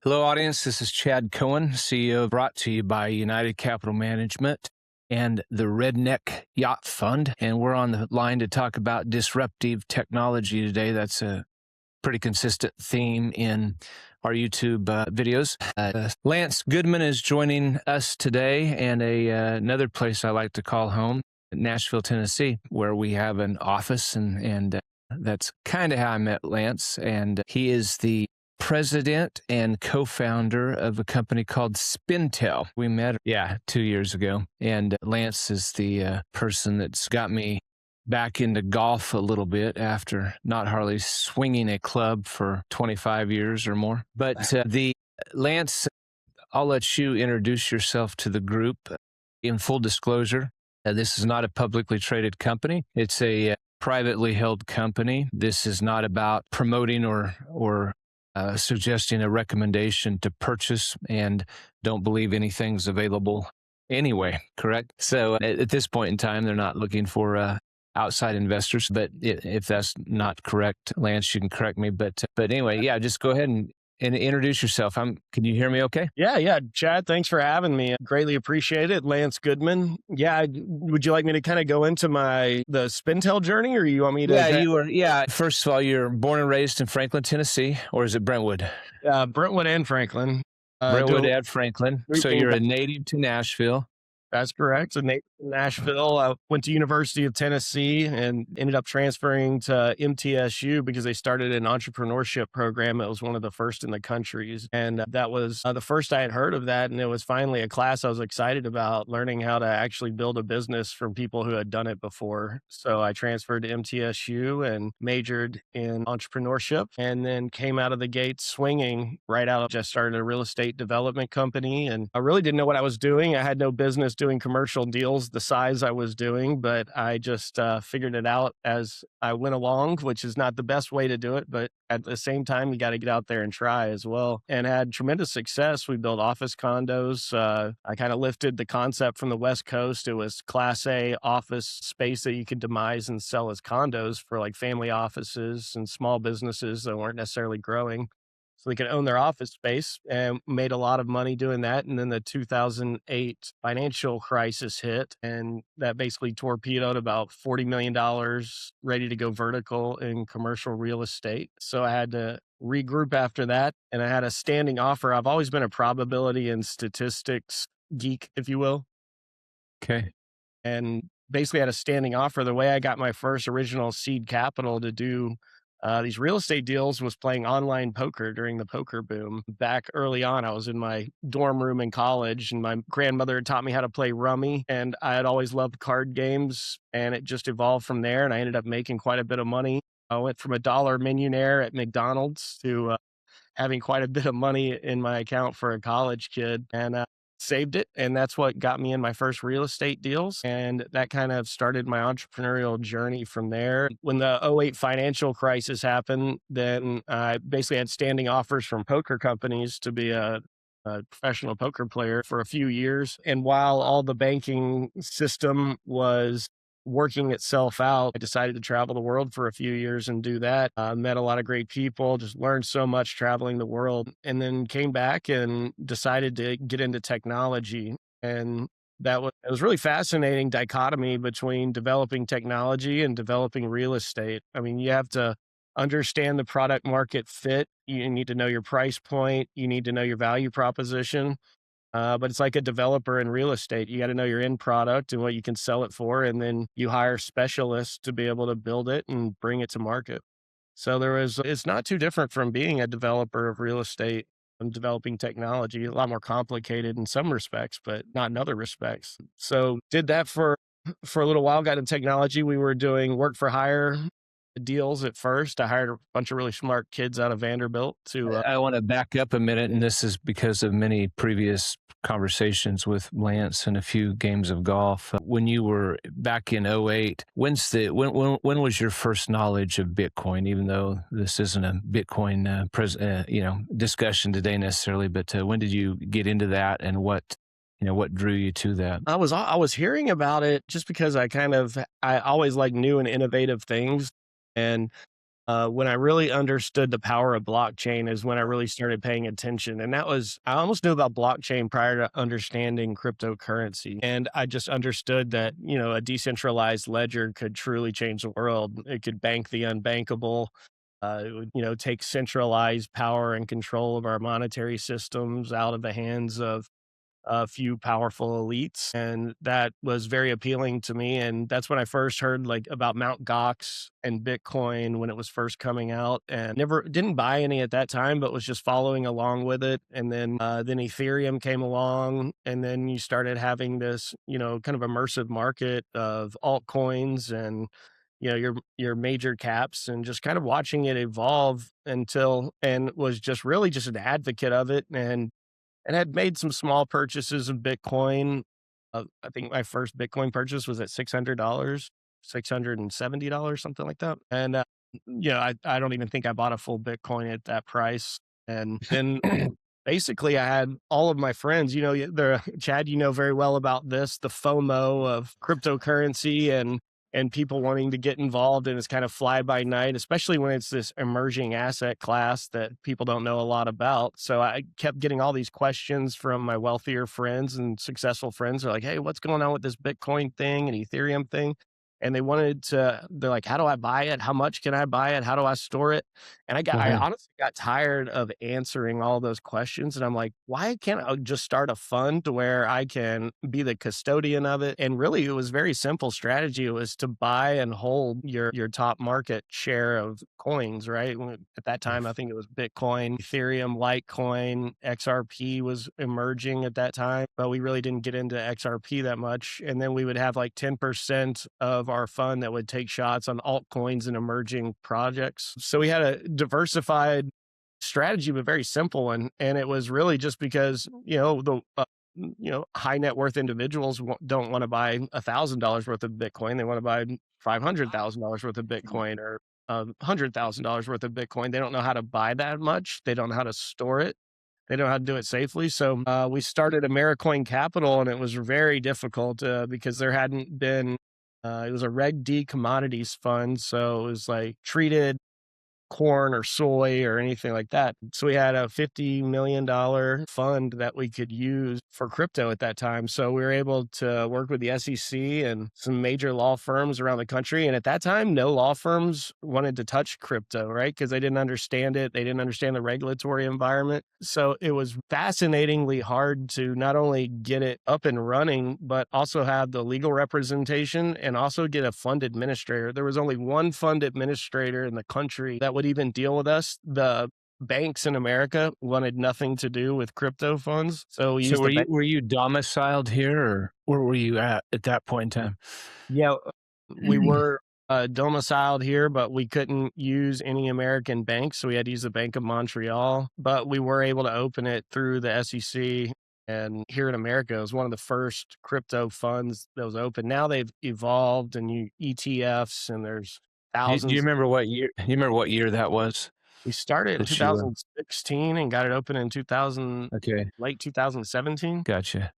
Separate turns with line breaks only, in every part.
Hello, audience. This is Chad Koehn, CEO, brought to you by United Capital Management and the Redneck Yacht Fund. And we're on the line to talk about disruptive technology today. That's a pretty consistent theme in our YouTube videos. Lance Goodman is joining us today, and another place I like to call home, Nashville, Tennessee, where we have an office, and that's kind of how I met Lance. And he is the president and co-founder of a company called Spintel. We met, 2 years ago. And Lance is the person that's got me back into golf a little bit after not hardly swinging a club for 25 years or more. But Lance, I'll let you introduce yourself to the group. In full disclosure, this is not a publicly traded company. It's a privately held company. This is not about promoting or suggesting a recommendation to purchase, and don't believe anything's available anyway, correct? So at this point in time, they're not looking for outside investors, but if that's not correct, Lance, you can correct me. But anyway, just go ahead and introduce yourself. Can you hear me okay?
Yeah. Chad, thanks for having me. Greatly appreciate it. Lance Goodman. Yeah. Would you like me to kind of go into the Spintel journey, or you want me to?
First of all, you're born and raised in Franklin, Tennessee, or is it Brentwood?
Brentwood and Franklin.
Brentwood and Franklin. So you're a native to Nashville.
That's correct. So Nashville, I went to University of Tennessee and ended up transferring to MTSU because they started an entrepreneurship program. It was one of the first in the country. And that was the first I had heard of that. And it was finally a class I was excited about, learning how to actually build a business from people who had done it before. So I transferred to MTSU and majored in entrepreneurship, and then came out of the gate swinging right out. Just started a real estate development company, and I really didn't know what I was doing. I had no business doing commercial deals the size I was doing, but I just figured it out as I went along, which is not the best way to do it. But at the same time, you got to get out there and try as well, and had tremendous success. We built office condos. I kind of lifted the concept from the West Coast. It was Class A office space that you could demise and sell as condos for like family offices and small businesses that weren't necessarily growing, so they could own their office space, and made a lot of money doing that. And then the 2008 financial crisis hit, and that basically torpedoed about $40 million ready to go vertical in commercial real estate. So I had to regroup after that, and I had a standing offer. I've always been a probability and statistics geek, if you will.
Okay.
And basically had a standing offer. The way I got my first original seed capital to do these real estate deals was playing online poker during the poker boom. Back early on, I was in my dorm room in college, and my grandmother had taught me how to play rummy, and I had always loved card games, and it just evolved from there, and I ended up making quite a bit of money. I went from $1 millionaire at McDonald's to having quite a bit of money in my account for a college kid, and saved it. And that's what got me in my first real estate deals. And that kind of started my entrepreneurial journey from there. When the '08 financial crisis happened, then I basically had standing offers from poker companies to be a professional poker player for a few years. And while all the banking system was working itself out, I decided to travel the world for a few years and do that. Met a lot of great people, just learned so much traveling the world, and then came back and decided to get into technology. And it was really fascinating dichotomy between developing technology and developing real estate. I mean, you have to understand the product market fit. You need to know your price point. You need to know your value proposition. But it's like a developer in real estate. You got to know your end product and what you can sell it for, and then you hire specialists to be able to build it and bring it to market. So it's not too different from being a developer of real estate and developing technology. A lot more complicated in some respects, but not in other respects. So did that for a little while, got into technology. We were doing work for hire deals at first. I hired a bunch of really smart kids out of Vanderbilt to...
I want to back up a minute, and this is because of many previous conversations with Lance and a few games of golf. When you were back in '08, when was your first knowledge of Bitcoin? Even though this isn't a Bitcoin discussion today necessarily, but when did you get into that, and what What drew you to that?
I was hearing about it just because I always like new and innovative things, and when I really understood the power of blockchain is when I really started paying attention. And I almost knew about blockchain prior to understanding cryptocurrency. And I just understood that, a decentralized ledger could truly change the world. It could bank the unbankable. It would, take centralized power and control of our monetary systems out of the hands of a few powerful elites, and that was very appealing to me. And that's when I first heard like about Mount Gox and Bitcoin when it was first coming out, and never didn't buy any at that time, but was just following along with it. And then Ethereum came along, and then you started having this kind of immersive market of altcoins and your major caps, and just kind of watching it evolve and was just really just an advocate of it, and had made some small purchases of Bitcoin. I think my first Bitcoin purchase was at $600, $670, something like that. And, I don't even think I bought a full Bitcoin at that price. And then basically I had all of my friends, Chad, very well about this, the FOMO of cryptocurrency and people wanting to get involved, and it's kind of fly by night, especially when it's this emerging asset class that people don't know a lot about. So I kept getting all these questions from my wealthier friends and successful friends. They're like, "Hey, what's going on with this Bitcoin thing and Ethereum thing?" And they're like, "How do I buy it? How much can I buy it? How do I store it?" And I
Mhm.
honestly got tired of answering all those questions. And I'm like, why can't I just start a fund to where I can be the custodian of it? And really, it was very simple strategy. It was to buy and hold your top market share of coins, right? At that time, I think it was Bitcoin, Ethereum, Litecoin, XRP was emerging at that time, but we really didn't get into XRP that much. And then we would have like 10% of our fund that would take shots on altcoins and emerging projects. So we had a diversified strategy, but very simple one. And it was really just because, high net worth individuals don't want to buy $1,000 worth of Bitcoin. They want to buy $500,000 worth of Bitcoin, or $100,000 worth of Bitcoin. They don't know how to buy that much. They don't know how to store it. They don't know how to do it safely. So we started Americoin Capital, and it was very difficult because there hadn't been. It was a Reg D commodities fund, so it was like treated corn or soy or anything like that. So we had a $50 million fund that we could use for crypto at that time. So we were able to work with the SEC and some major law firms around the country. And at that time, no law firms wanted to touch crypto, right? Because they didn't understand it. They didn't understand the regulatory environment. So it was fascinatingly hard to not only get it up and running, but also have the legal representation and also get a fund administrator. There was only one fund administrator in the country that would even deal with us. The banks in America wanted nothing to do with crypto funds. So we
So
used
were
the
you
bank.
were you domiciled here, or where were you at that point in time?
Yeah, we were domiciled here, but we couldn't use any American banks. So we had to use the Bank of Montreal, but we were able to open it through the SEC. And here in America, it was one of the first crypto funds that was open. Now they've evolved, and ETFs, and there's
Do you
thousands.
remember what year? You remember what year that was
We started in
that you were?
2016 and got it open in 2000,
Okay,
late 2017.
gotcha.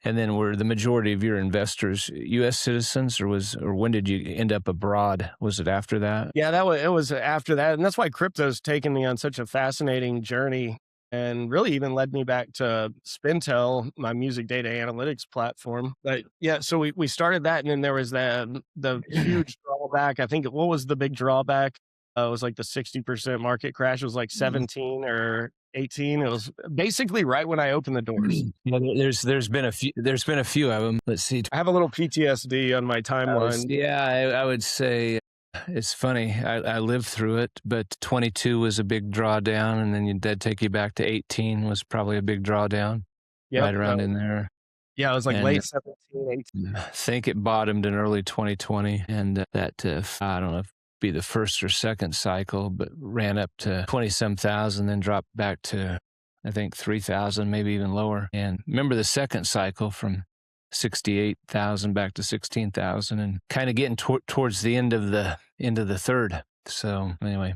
And then were the majority of your investors U.S. citizens, or when did you end up abroad? Was it after that?
Yeah, it was after that, and that's why crypto's taken me on such a fascinating journey, and really even led me back to Spintel, my music data analytics platform. But yeah, so we started that, and then there was the huge drawback. I think what was the big drawback? It was like the 60% market crash. It was like 17 or 18. It was basically right when I opened the doors.
Yeah, there's been a few of them. Let's see.
I have a little PTSD on my timeline.
I would say it's funny. I lived through it, but 22 was a big drawdown, and then that'd take you back to 18 was probably a big drawdown,
Yep.
right around in there.
Yeah, it was like
And
late 17, 18.
I think it bottomed in early 2020, and I don't know if it'd be the first or second cycle, but ran up to 20 some thousand, then dropped back to I think 3,000, maybe even lower. And remember the second cycle from 68,000 back to 16,000, and kind of getting towards the end of the third. So anyway,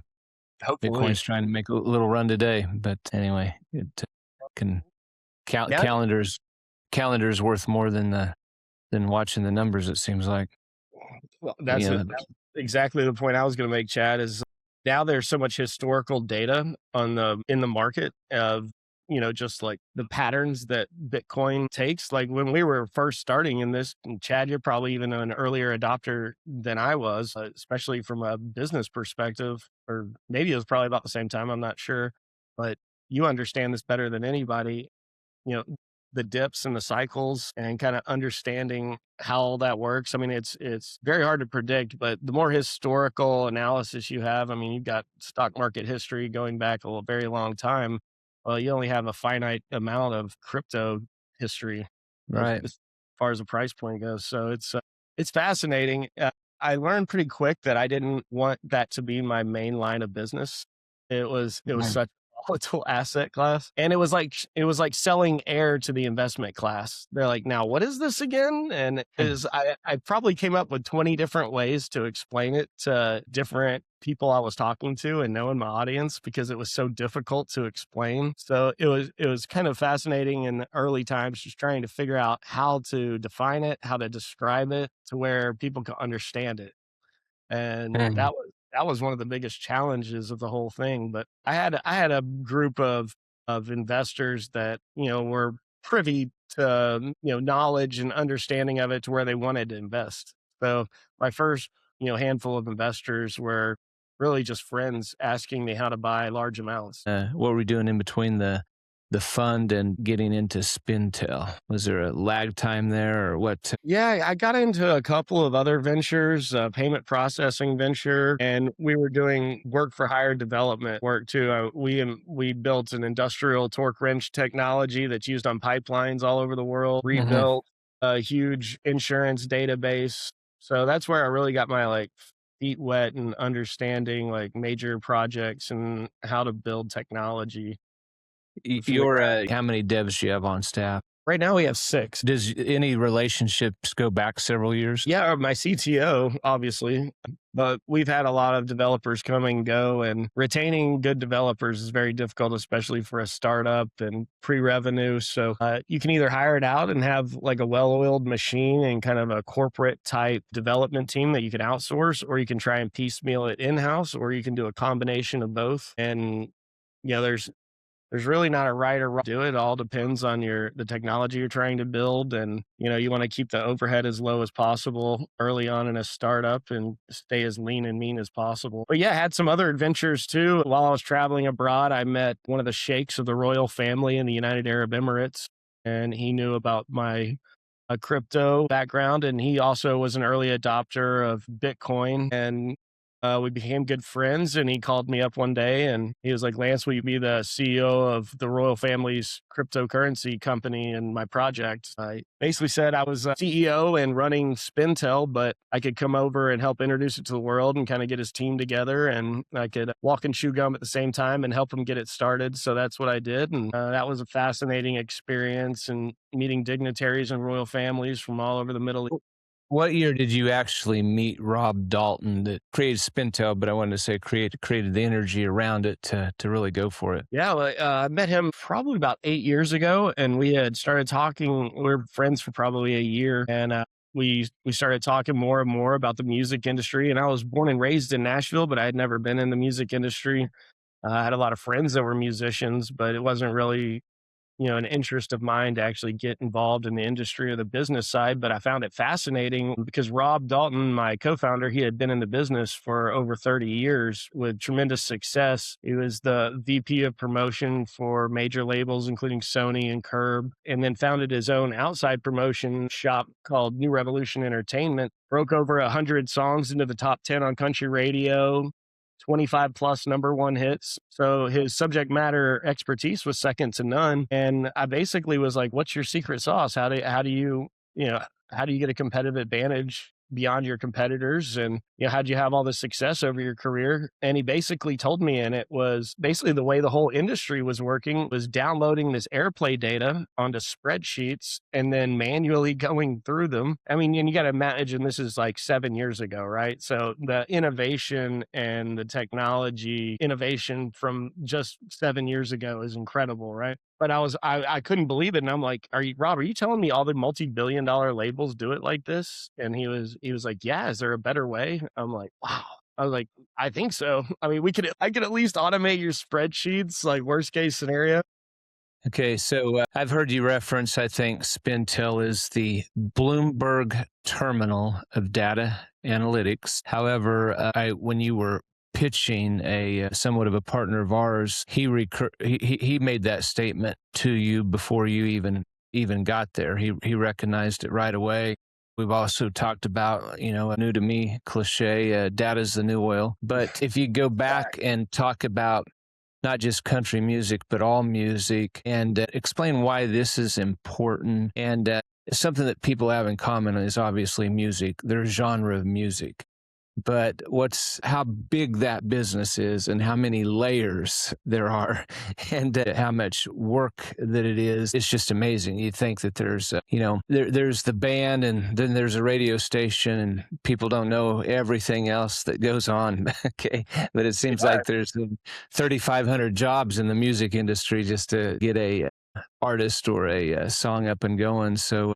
Hopefully.
Bitcoin's trying to make a little run today, but anyway, it can
Yeah.
calendars. calendar's worth more than watching the numbers, it seems like.
Well,
You know,
that's exactly the point I was going to make, Chad, is now there's so much historical data on in the market of, just like the patterns that Bitcoin takes. Like when we were first starting in this, and Chad, you're probably even an earlier adopter than I was, especially from a business perspective, or maybe it was probably about the same time. I'm not sure, but you understand this better than anybody. you know, the dips and the cycles and kind of understanding how all that works. I mean, it's very hard to predict, but the more historical analysis you have, I mean, you've got stock market history going back a very long time. Well, you only have a finite amount of crypto history
right.
as far as the price point goes. So it's fascinating. I learned pretty quick that I didn't want that to be my main line of business. It was
Right.
such volatile asset class. And it was like selling air to the investment class. They're like, now what is this again? And is I probably came up with 20 different ways to explain it to different people I was talking to and knowing my audience because it was so difficult to explain. So it was kind of fascinating in the early times just trying to figure out how to define it, how to describe it to where people could understand it. And that was one of the biggest challenges of the whole thing. But I had a group of investors that, were privy to, knowledge and understanding of it to where they wanted to invest. So my first, handful of investors were really just friends asking me how to buy large amounts.
What were we doing in between the fund and getting into Spintel? Was there a lag time there, or what?
Yeah, I got into a couple of other ventures, payment processing venture, and we were doing work for hire development work too. We built an industrial torque wrench technology that's used on pipelines all over the world.
Mhm.
Rebuilt a huge insurance database. So that's where I really got my like feet wet and understanding like major projects and how to build technology from the
You're
ground.
how many devs do you have on staff?
Right now we have six.
Does any relationships go back several years?
Yeah, my CTO, obviously, but we've had a lot of developers come and go, and retaining good developers is very difficult, especially for a startup and pre-revenue. So you can either hire it out and have like a well-oiled machine and kind of a corporate type development team that you can outsource, or you can try and piecemeal it in-house, or you can do a combination of both. And there's really not a right or wrong to do it. It all depends on the technology you're trying to build. And, you want to keep the overhead as low as possible early on in a startup and stay as lean and mean as possible. But yeah, I had some other adventures too. While I was traveling abroad, I met one of the sheikhs of the royal family in the United Arab Emirates. And he knew about my crypto background, and he also was an early adopter of Bitcoin. And we became good friends. And he called me up one day, and he was like, "Lance, will you be the CEO of the royal family's cryptocurrency company and my project?" I basically said I was a CEO and running Spintel, but I could come over and help introduce it to the world and kind of get his team together, and I could walk and chew gum at the same time and help him get it started. So that's what I did, and that was a fascinating experience and meeting dignitaries and royal families from all over the Middle East.
What year did you actually meet Rob Dalton that created Spintel? But I wanted to say created the energy around it to really go for it.
Yeah, well, I met him probably about 8 years ago, and we had started talking. We were friends for probably a year, and we started talking more and more about the music industry. And I was born and raised in Nashville, but I had never been in the music industry. I had a lot of friends that were musicians, but it wasn't really an interest of mine to actually get involved in the industry or the business side. But I found it fascinating because Rob Dalton, my co-founder, he had been in the business for over 30 years with tremendous success. He was the VP of promotion for major labels, including Sony and Curb, and then founded his own outside promotion shop called New Revolution Entertainment. Broke over 100 songs into the top 10 on country radio, 25 plus number one hits. So his subject matter expertise was second to none. And I basically was like, "What's your secret sauce? How do you get a competitive advantage beyond your competitors? And, how'd you have all this success over your career?" And he basically told me, and it was basically the way the whole industry was working was downloading this airplay data onto spreadsheets and then manually going through them. I mean, and you got to imagine this is like 7 years ago, right? So the innovation and the technology innovation from just 7 years ago is incredible, right? But I couldn't believe it, and I'm like, Rob, are you telling me all the multi-billion-dollar labels do it like this?" And he was like, "Yeah, is there a better way?" I'm like, "Wow." I was like, "I think so." I mean, I could at least automate your spreadsheets, like worst case scenario.
Okay, so I've heard you reference, I think, Spintel is the Bloomberg terminal of data analytics. However, when you were pitching a somewhat of a partner of ours, he made that statement to you before you even got there. He recognized it right away. We've also talked about, a new to me cliche, data's the new oil. But if you go back and talk about not just country music, but all music, and explain why this is important. And something that people have in common is obviously music, their genre of music. But how big that business is and how many layers there are and how much work that it is. It's just amazing. You think that there's, there's the band and then there's a radio station and people don't know everything else that goes on. Okay. But it seems like there's 3,500 jobs in the music industry just to get a artist or a song up and going. So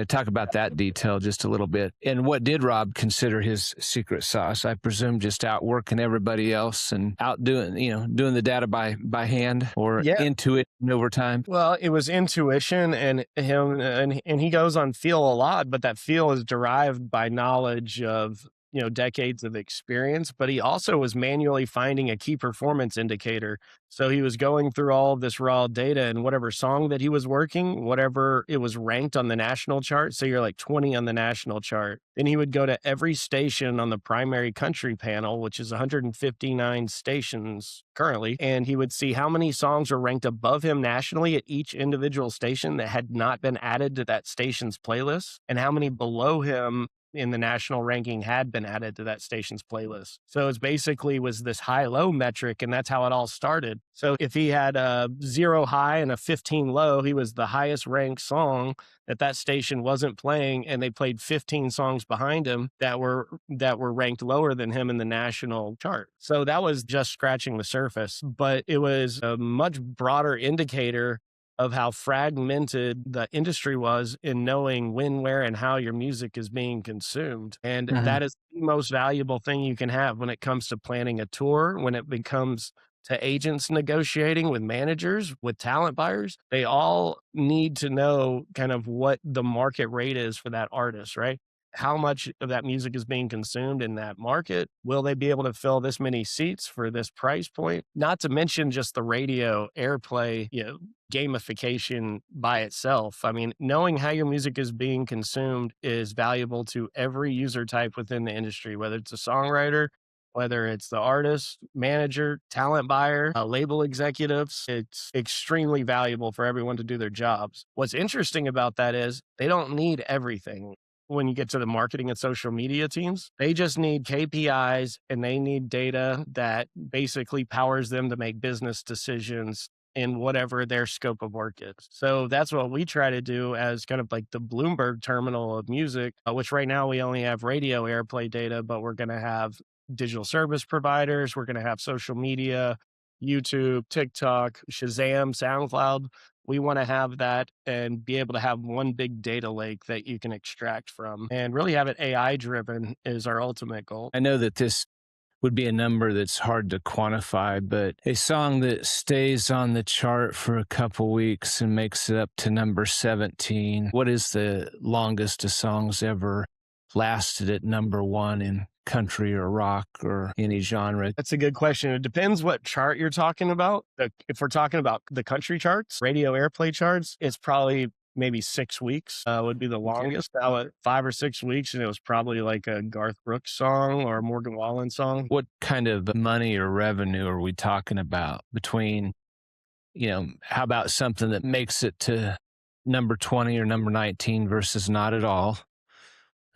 talk about that detail just a little bit. And what did Rob consider his secret sauce? I presume just outworking everybody else and outdoing, doing the data by hand or intuition over time.
Well, it was intuition and and he goes on feel a lot, but that feel is derived by knowledge of, decades of experience, but he also was manually finding a key performance indicator. So he was going through all of this raw data and whatever song that he was working, whatever it was ranked on the national chart. So you're like 20 on the national chart. Then he would go to every station on the primary country panel, which is 159 stations currently, and he would see how many songs were ranked above him nationally at each individual station that had not been added to that station's playlist, and how many below him in the national ranking had been added to that station's playlist. So it's basically was this high-low metric, and that's how it all started. So if he had a 0 high and a 15 low, he was the highest ranked song that station wasn't playing, and they played 15 songs behind him that were ranked lower than him in the national chart. So that was just scratching the surface, but it was a much broader indicator of how fragmented the industry was in knowing when, where, and how your music is being consumed. And that is the most valuable thing you can have when it comes to planning a tour, when it becomes to agents negotiating with managers, with talent buyers. They all need to know kind of what the market rate is for that artist, right? How much of that music is being consumed in that market? Will they be able to fill this many seats for this price point? Not to mention just the radio airplay, gamification by itself. I mean, knowing how your music is being consumed is valuable to every user type within the industry, whether it's a songwriter, whether it's the artist, manager, talent buyer, label executives. It's extremely valuable for everyone to do their jobs. What's interesting about that is they don't need everything. When you get to the marketing and social media teams, they just need KPIs and they need data that basically powers them to make business decisions in whatever their scope of work is. So that's what we try to do as kind of like the Bloomberg terminal of music, which right now we only have radio airplay data, but we're going to have digital service providers. We're going to have social media, YouTube, TikTok, Shazam, SoundCloud. We want to have that and be able to have one big data lake that you can extract from and really have it AI driven is our ultimate goal.
I know that this would be a number that's hard to quantify, but a song that stays on the chart for a couple weeks and makes it up to number 17, what is the longest a song's ever lasted at number one in country or rock or any genre?
That's a good question. It depends what chart you're talking about. If we're talking about the country charts, radio airplay charts, it's probably maybe 6 weeks would be the longest. Now at 5 or 6 weeks, and it was probably like a Garth Brooks song or a Morgan Wallen song.
What kind of money or revenue are we talking about between, how about something that makes it to number 20 or number 19 versus not at all?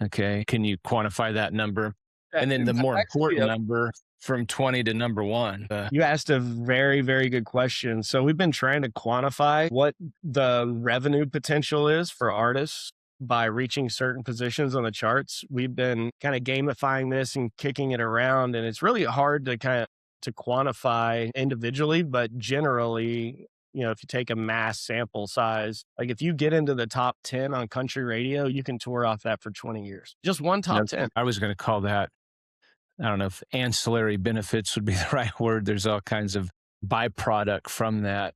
Okay. Can you quantify that number? And then the more important number from 20 to number one.
You asked a very, very good question. So we've been trying to quantify what the revenue potential is for artists by reaching certain positions on the charts. We've been kind of gamifying this and kicking it around, and it's really hard to quantify individually, but generally, if you take a mass sample size, like if you get into the top 10 on country radio, you can tour off that for 20 years. Just one top 10.
I was going to call that, I don't know if ancillary benefits would be the right word. There's all kinds of byproduct from that.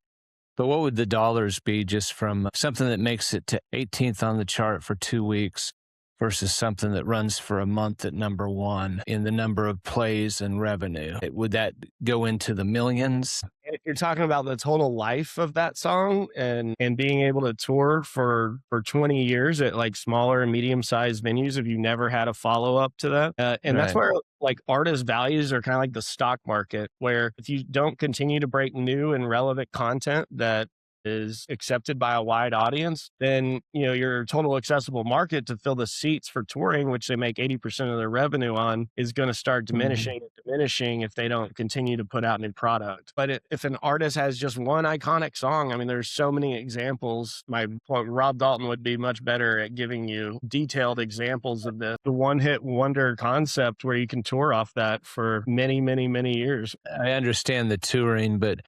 But what would the dollars be just from something that makes it to 18th on the chart for 2 weeks versus something that runs for a month at number one in the number of plays and revenue? Would that go into the millions?
And if you're talking about the total life of that song and being able to tour for 20 years at like smaller and medium sized venues, if you never had a follow up to that, and that's
Right.
where like artist values are kind of like the stock market, where if you don't continue to break new and relevant content that is accepted by a wide audience, then your total accessible market to fill the seats for touring, which they make 80% of their revenue on, is going to start diminishing and diminishing if they don't continue to put out new product. But if an artist has just one iconic song, I mean, there's so many examples. My point, Rob Dalton would be much better at giving you detailed examples of the one hit wonder concept where you can tour off that for many, many, many years.
I understand the touring, but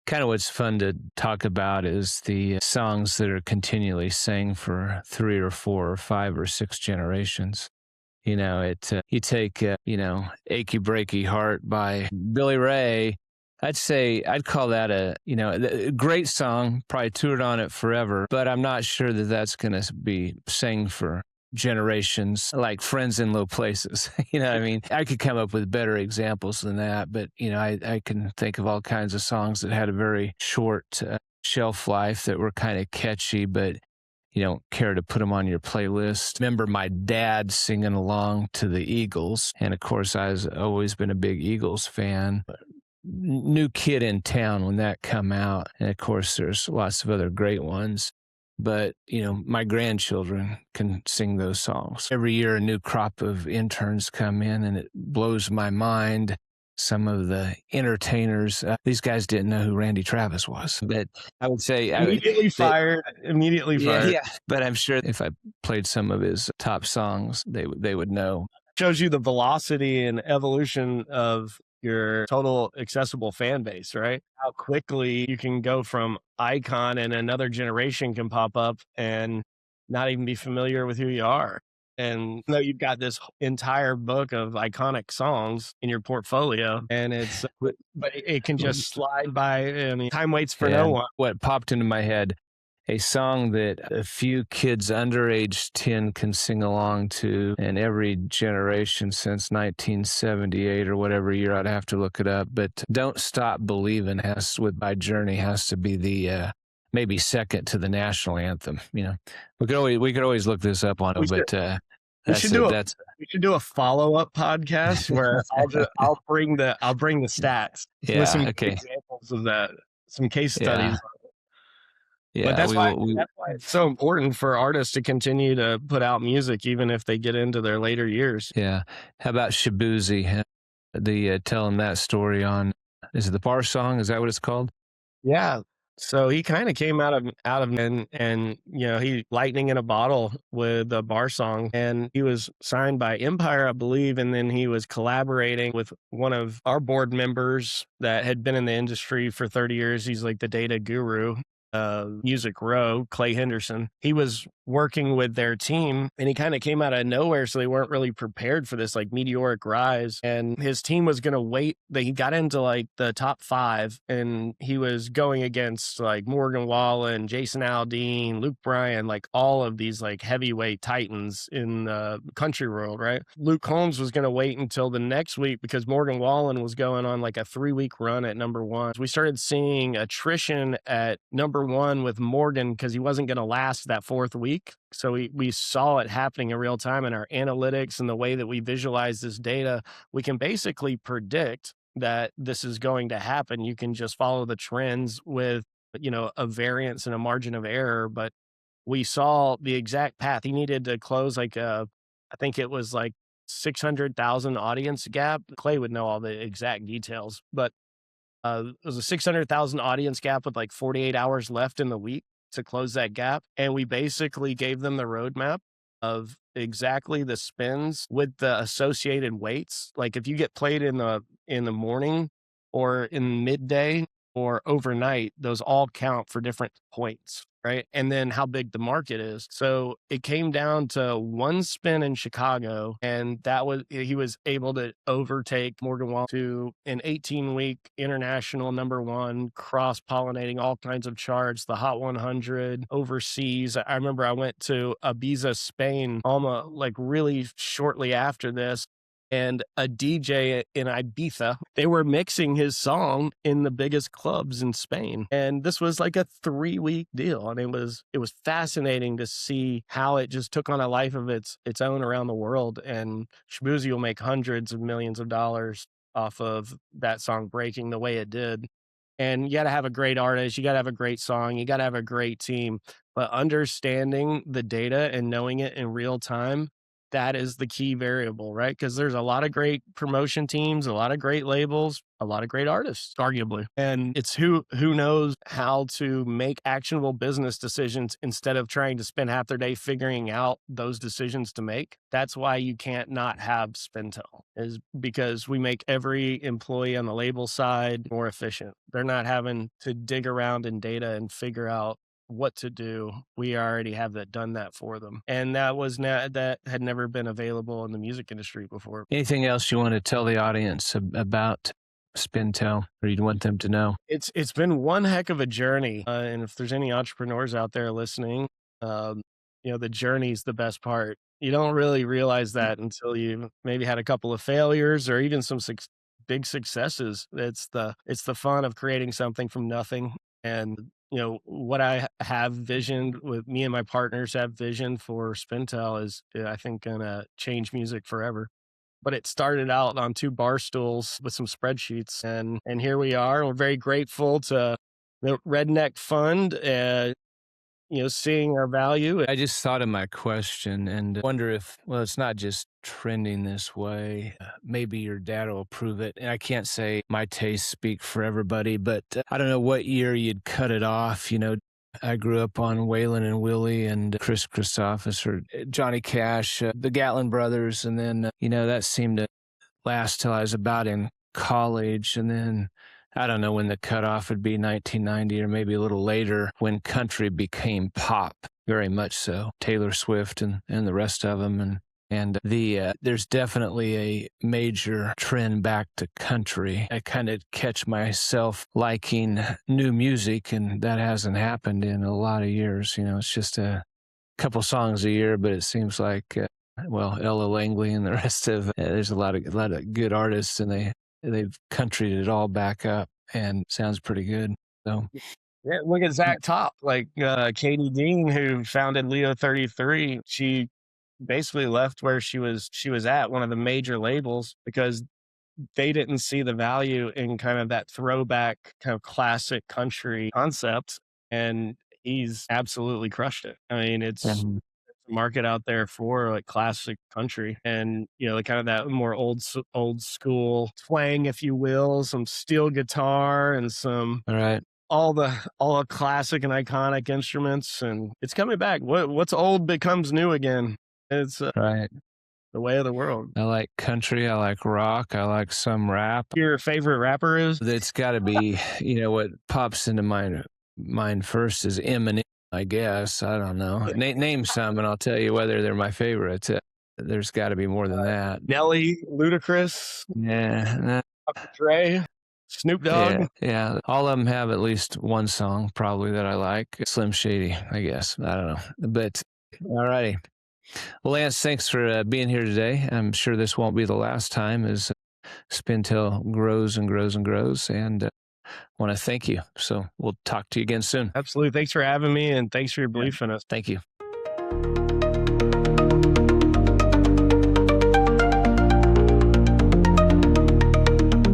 kind of what's fun to talk about is the songs that are continually sang for 3 or 4 or 5 or 6 generations. You take, Achy Breaky Heart by Billy Ray. I'd call that a great song, probably toured on it forever, but I'm not sure that that's going to be sang for generations, like Friends in Low Places. You know what I mean? I could come up with better examples than that, but I can think of all kinds of songs that had a very short shelf life that were kind of catchy, but you don't care to put them on your playlist. Remember my dad singing along to the Eagles, and of course I've always been a big Eagles fan. New Kid in Town when that come out, and of course there's lots of other great ones. But, my grandchildren can sing those songs. Every year, a new crop of interns come in, and it blows my mind. Some of the entertainers, these guys didn't know who Randy Travis was. But I would say...
Immediately fired.
Yeah, but I'm sure if I played some of his top songs, they would know.
Shows you the velocity and evolution of your total accessible fan base, right? How quickly you can go from icon and another generation can pop up and not even be familiar with who you are. And you've got this entire book of iconic songs in your portfolio, and but it can just slide by. I mean, time waits for no one.
What popped into my head, a song that a few kids under age 10 can sing along to, and every generation since 1978 or whatever year, I'd have to look it up. But Don't Stop Believin' by Journey has to be the maybe second to the national anthem. We could always look this up on it, but
we should do a follow-up podcast where I'll bring the stats with some examples of that, some case studies.
Yeah,
but that's why it's so important for artists to continue to put out music, even if they get into their later years.
Yeah. How about Shabuzi? Telling that story on, is it the Bar Song? Is that what it's called?
Yeah. So he kind of came out of and he lightning in a bottle with a Bar Song, and he was signed by Empire, I believe, and then he was collaborating with one of our board members that had been in the industry for 30 years. He's like the data guru. Music Row, Clay Henderson. He was working with their team, and he kind of came out of nowhere, so they weren't really prepared for this like meteoric rise. And his team was going to wait. He got into like the top 5, and he was going against like Morgan Wallen, Jason Aldean, Luke Bryan, like all of these like heavyweight titans in the country world, right? Luke Combs was going to wait until the next week because Morgan Wallen was going on like a 3-week run at number 1. We started seeing attrition at number 1 with Morgan because he wasn't going to last that 4th week. So we saw it happening in real time in our analytics and the way that we visualize this data. We can basically predict that this is going to happen. You can just follow the trends with, a variance and a margin of error. But we saw the exact path. He needed to close I think it was like 600,000 audience gap. Clay would know all the exact details, but it was a 600,000 audience gap with like 48 hours left in the week to close that gap. And we basically gave them the roadmap of exactly the spins with the associated weights. Like if you get played in the morning or in midday, or overnight, those all count for different points, right? And then how big the market is. So it came down to one spin in Chicago, and he was able to overtake Morgan Wallen to an 18-week international #1, cross pollinating all kinds of charts, the Hot 100 overseas. I remember I went to Ibiza, Spain, almost like really shortly after this, and a DJ in Ibiza, they were mixing his song in the biggest clubs in Spain. And this was like a 3-week deal. And it was fascinating to see how it just took on a life of its own around the world. And Shabuzi will make hundreds of millions of dollars off of that song breaking the way it did. And you got to have a great artist, you got to have a great song, you got to have a great team. But understanding the data and knowing it in real time, that is the key variable, right? Because there's a lot of great promotion teams, a lot of great labels, a lot of great artists, arguably. And it's who knows how to make actionable business decisions instead of trying to spend half their day figuring out those decisions to make. That's why you can't not have Spintel, is because we make every employee on the label side more efficient. They're not having to dig around in data and figure out what to do. We already have done that for them. And that had never been available in the music industry before.
Anything else you want to tell the audience about Spintel, or you'd want them to know?
It's been one heck of a journey. And if there's any entrepreneurs out there listening, the journey's the best part. You don't really realize that until you maybe had a couple of failures or even some big successes. It's the fun of creating something from nothing. And what I have visioned, with me and my partners have visioned for Spintel, is I think gonna change music forever. But it started out on 2 bar stools with some spreadsheets, and here we are. We're very grateful to the Redneck Fund, seeing our value.
I just thought of my question and wonder if, well, it's not just trending this way. Maybe your dad will approve it. And I can't say my tastes speak for everybody, but I don't know what year you'd cut it off. I grew up on Waylon and Willie and Chris Christophus or Johnny Cash, the Gatlin brothers. And then, that seemed to last till I was about in college. And then I don't know when the cutoff would be, 1990 or maybe a little later, when country became pop, very much so. Taylor Swift and the rest of them. And there's definitely a major trend back to country. I kind of catch myself liking new music, and that hasn't happened in a lot of years. It's just a couple songs a year, but it seems like, Ella Langley and the rest of there's a lot of good artists, and they've countryed it all back up, and sounds pretty good. So.
Yeah, look at Zach Top, like Katie Dean, who founded Leo 33. She basically left where she was at, one of the major labels, because they didn't see the value in kind of that throwback kind of classic country concept, and he's absolutely crushed it. I mean, it's a market out there for like classic country, and kind of that more old school twang, if you will, some steel guitar and some all the classic and iconic instruments, and it's coming back. What's old becomes new again. It's
right.
The way of the world.
I like country. I like rock. I like some rap.
Your favorite rapper is?
It's got to be, what pops into my mind first is Eminem, I guess. I don't know. Name some, and I'll tell you whether they're my favorite. There's got to be more than that.
Nelly, Ludacris.
Yeah.
Dre. Snoop Dogg.
Yeah. All of them have at least one song probably that I like. Slim Shady, I guess. I don't know. But all righty. Well, Lance, thanks for being here today. I'm sure this won't be the last time as Spintel grows and grows and grows, and want to thank you. So we'll talk to you again soon.
Absolutely. Thanks for having me, and thanks for your belief in us.
Thank you.